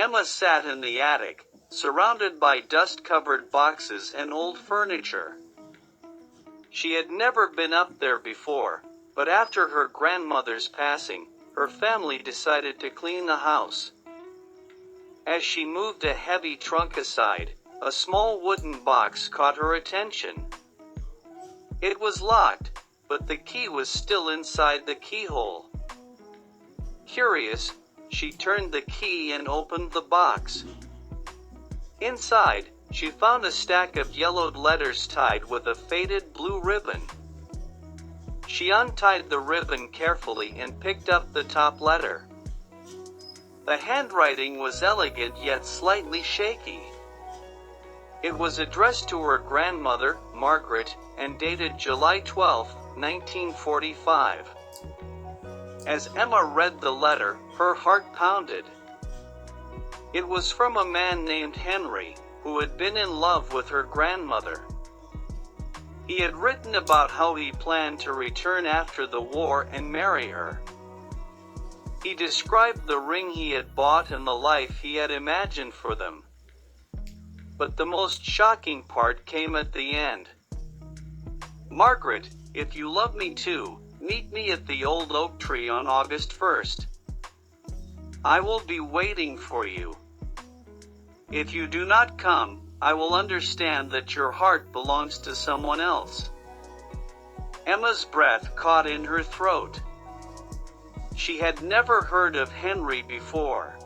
Emma sat in the attic, surrounded by dust-covered boxes and old furniture. She had never been up there before, but after her grandmother's passing, her family decided to clean the house. As she moved a heavy trunk aside, a small wooden box caught her attention. It was locked, but the key was still inside the keyhole. Curious, she turned the key and opened the box. Inside, she found a stack of yellowed letters tied with a faded blue ribbon. She untied the ribbon carefully and picked up the top letter. The handwriting was elegant yet slightly shaky. It was addressed to her grandmother, Margaret, and dated July 12, 1945. As Emma read the letter, her heart pounded. It was from a man named Henry, who had been in love with her grandmother. He had written about how he planned to return after the war and marry her. He described the ring he had bought and the life he had imagined for them. But the most shocking part came at the end. "Margaret, if you love me too, meet me at the old oak tree on August 1st. I will be waiting for you. If you do not come, I will understand that your heart belongs to someone else." Emma's breath caught in her throat. She had never heard of Henry before.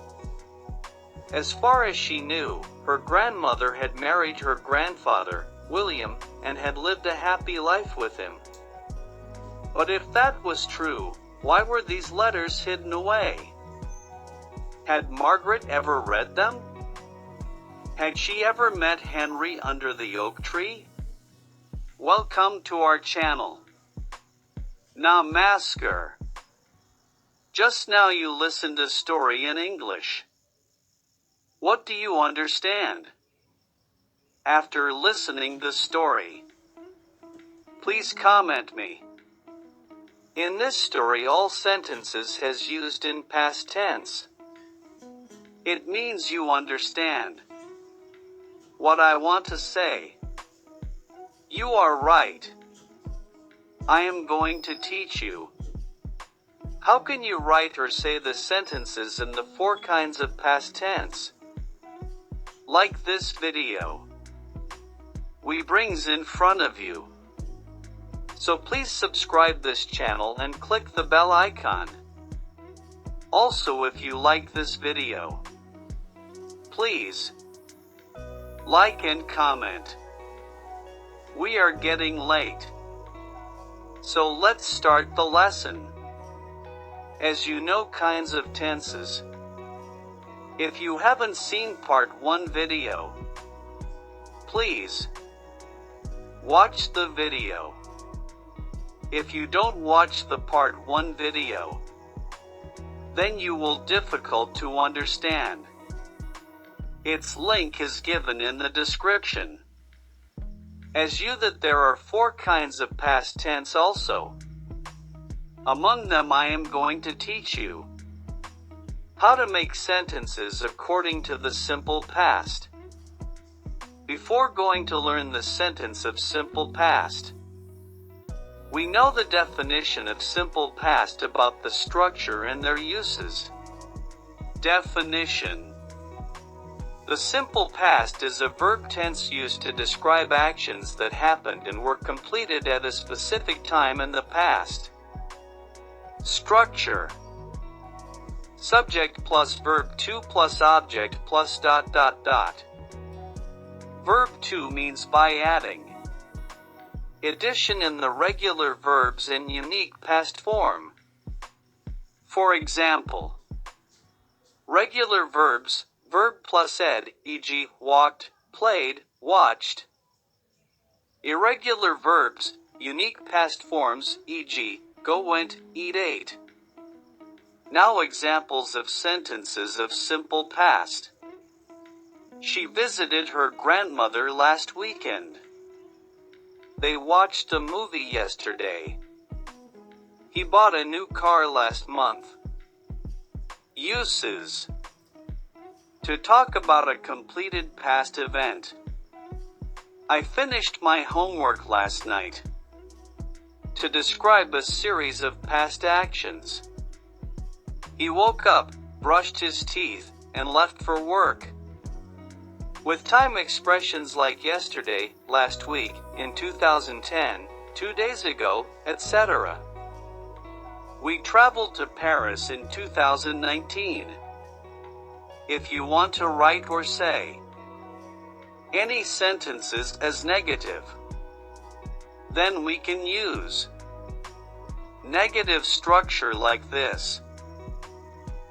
As far as she knew, her grandmother had married her grandfather, William, and had lived a happy life with him. But if that was true, why were these letters hidden away? Had Margaret ever read them? Had she ever met Henry under the oak tree? Welcome to our channel. Namaskar. Just now you listened a story in English. What do you understand? After listening the story, please comment me. In this story all sentences has used in past tense. It means you understand what I want to say. You are right. I am going to teach you. How can you write or say the sentences in the 4 kinds of past tense? Like this video we brings in front of you. So please subscribe this channel and click the bell icon. Also, if you like this video, please like and comment. We are getting late, so let's start the lesson. As you know kinds of tenses. If you haven't seen part 1 video, please watch the video. If you don't watch the part 1 video, then you will difficult to understand. Its link is given in the description. As you that there are 4 kinds of past tense also. Among them I am going to teach you how to make sentences according to the simple past. Before going to learn the sentence of simple past, we know the definition of simple past about the structure and their uses. Definition. The simple past is a verb tense used to describe actions that happened and were completed at a specific time in the past. Structure. Subject plus verb 2 plus object plus ... Verb 2 means by adding. Addition in the regular verbs in unique past form. For example, regular verbs, verb plus ed, e.g., walked, played, watched. Irregular verbs, unique past forms, e.g., go, went, eat, ate. Now examples of sentences of simple past. She visited her grandmother last weekend. They watched a movie yesterday. He bought a new car last month. Uses. To talk about a completed past event. I finished my homework last night. To describe a series of past actions. He woke up, brushed his teeth, and left for work. With time expressions like yesterday, last week, in 2010, 2 days ago, etc. We traveled to Paris in 2019. If you want to write or say any sentences as negative, then we can use negative structure like this.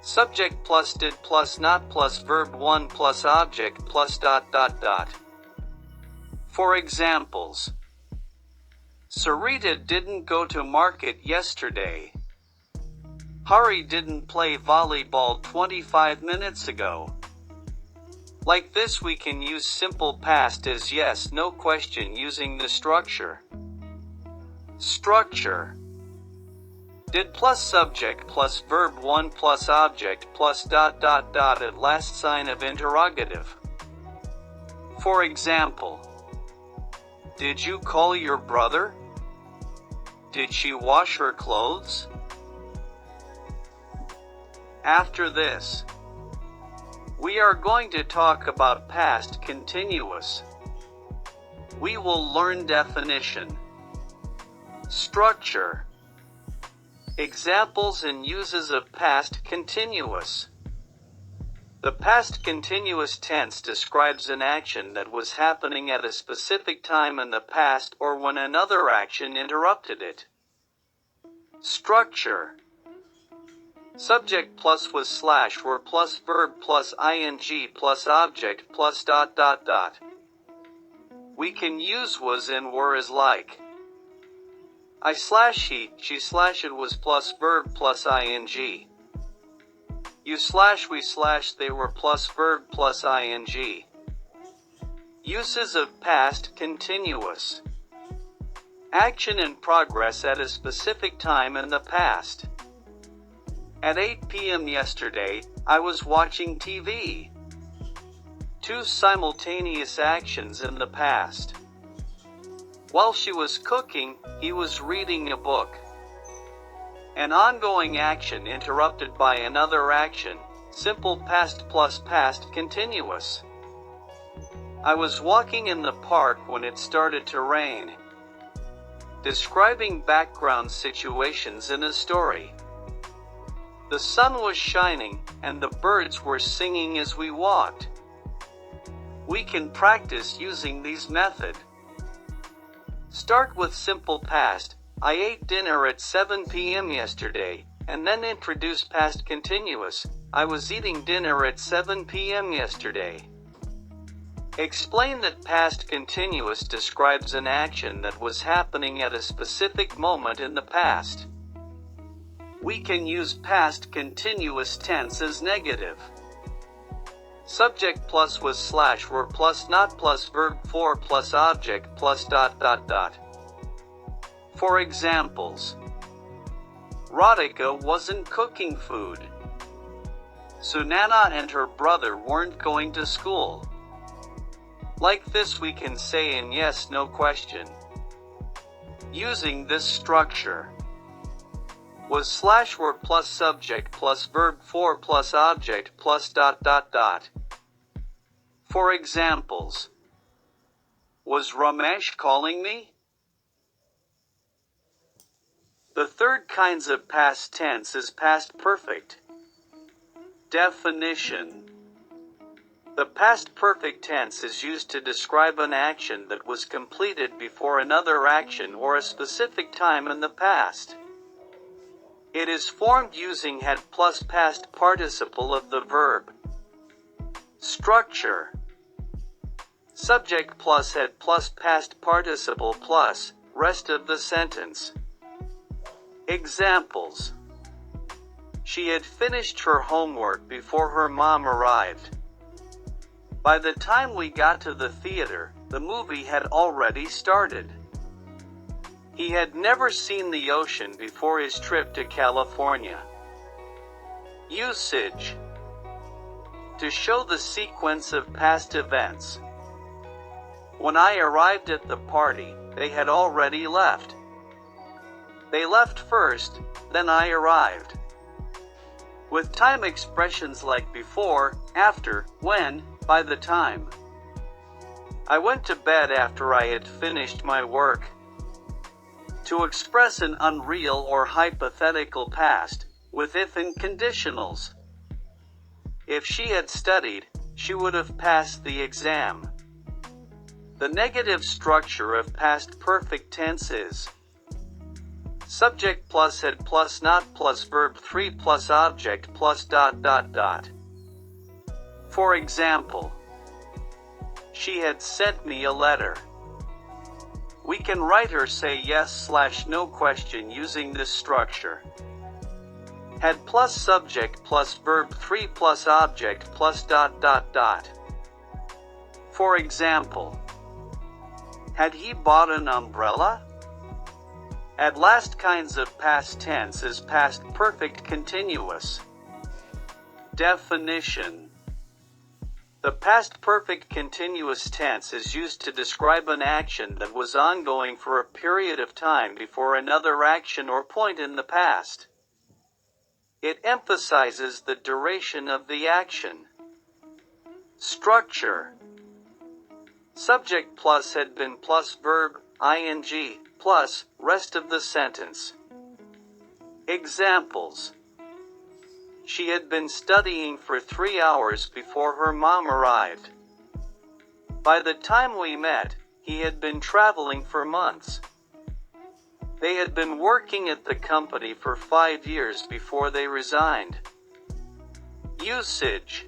Subject plus did plus not plus verb 1 plus object plus ... For examples, Sarita didn't go to market yesterday. Hari didn't play volleyball 25 minutes ago. Like this, we can use simple past as yes, no question using the structure. Structure. Did plus subject plus verb 1 plus object plus ... at last sign of interrogative. For example, did you call your brother? Did she wash her clothes? After this, we are going to talk about past continuous. We will learn definition, structure, examples and uses of past continuous. The past continuous tense describes an action that was happening at a specific time in the past or when another action interrupted it. Structure. Subject plus was slash were plus verb plus ing plus object plus ... We can use was and were as like. I slash he, she slash it was plus verb plus ing. You slash we slash they were plus verb plus ing. Uses of past continuous. Action in progress at a specific time in the past. At 8 p.m. yesterday, I was watching TV. Two simultaneous actions in the past. While she was cooking, he was reading a book. An ongoing action interrupted by another action, simple past plus past continuous. I was walking in the park when it started to rain. Describing background situations in a story. The sun was shining, and the birds were singing as we walked. We can practice using these methods. Start with simple past. I ate dinner at 7 p.m. yesterday, and then introduce past continuous. I was eating dinner at 7 p.m. yesterday. Explain that past continuous describes an action that was happening at a specific moment in the past. We can use past continuous tense as negative. Subject plus was slash were plus not plus verb 4 plus object plus ... For examples, Radhika wasn't cooking food. Sunana and her brother weren't going to school. Like this, we can say in yes, no question. Using this structure. Was slash were plus subject plus verb 4 plus object plus ... For examples, was Ramesh calling me? The third kinds of past tense is past perfect. Definition. The past perfect tense is used to describe an action that was completed before another action or a specific time in the past. It is formed using had plus past participle of the verb. Structure. Subject plus had plus past participle plus rest of the sentence. Examples. She had finished her homework before her mom arrived. By the time we got to the theater, the movie had already started. He had never seen the ocean before his trip to California. Usage. To show the sequence of past events. When I arrived at the party, they had already left. They left first, then I arrived. With time expressions like before, after, when, by the time. I went to bed after I had finished my work. To express an unreal or hypothetical past, with if and conditionals. If she had studied, she would have passed the exam. The negative structure of past perfect tense is subject plus had plus not plus verb 3 plus object plus ... For example, she had sent me a letter. We can write or say yes/no question using this structure. Had plus subject plus verb 3 plus object plus ... For example, had he bought an umbrella? At last kinds of past tense is past perfect continuous. Definition. The past perfect continuous tense is used to describe an action that was ongoing for a period of time before another action or point in the past. It emphasizes the duration of the action. Structure. Subject plus had been plus verb, ing, plus, rest of the sentence. Examples. She had been studying for 3 hours before her mom arrived. By the time we met, he had been traveling for months. They had been working at the company for 5 years before they resigned. Usage.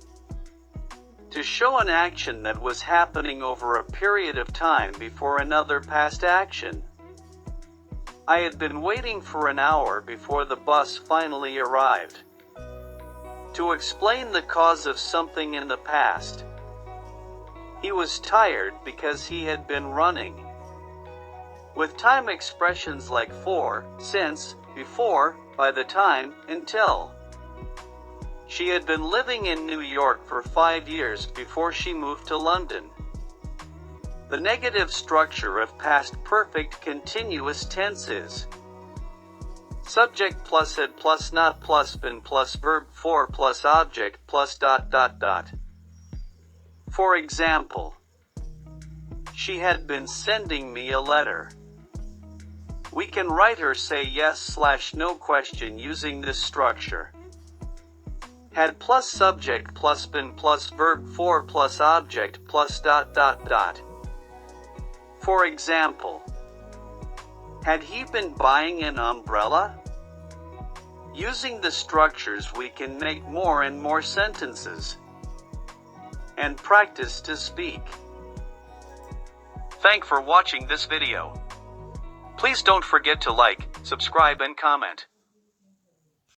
To show an action that was happening over a period of time before another past action. I had been waiting for an hour before the bus finally arrived. To explain the cause of something in the past. He was tired because he had been running. With time expressions like for, since, before, by the time, until. She had been living in New York for 5 years before she moved to London. The negative structure of past perfect continuous tense is subject plus had plus not plus been plus verb 4 plus object plus ... For example, she had been sending me a letter. We can write or say yes/no question using this structure. Had plus subject plus been plus verb 4 plus object plus ... For example, had he been buying an umbrella? Using the structures we can make more and more sentences. And practice to speak. Thanks for watching this video. Please don't forget to like, subscribe and comment.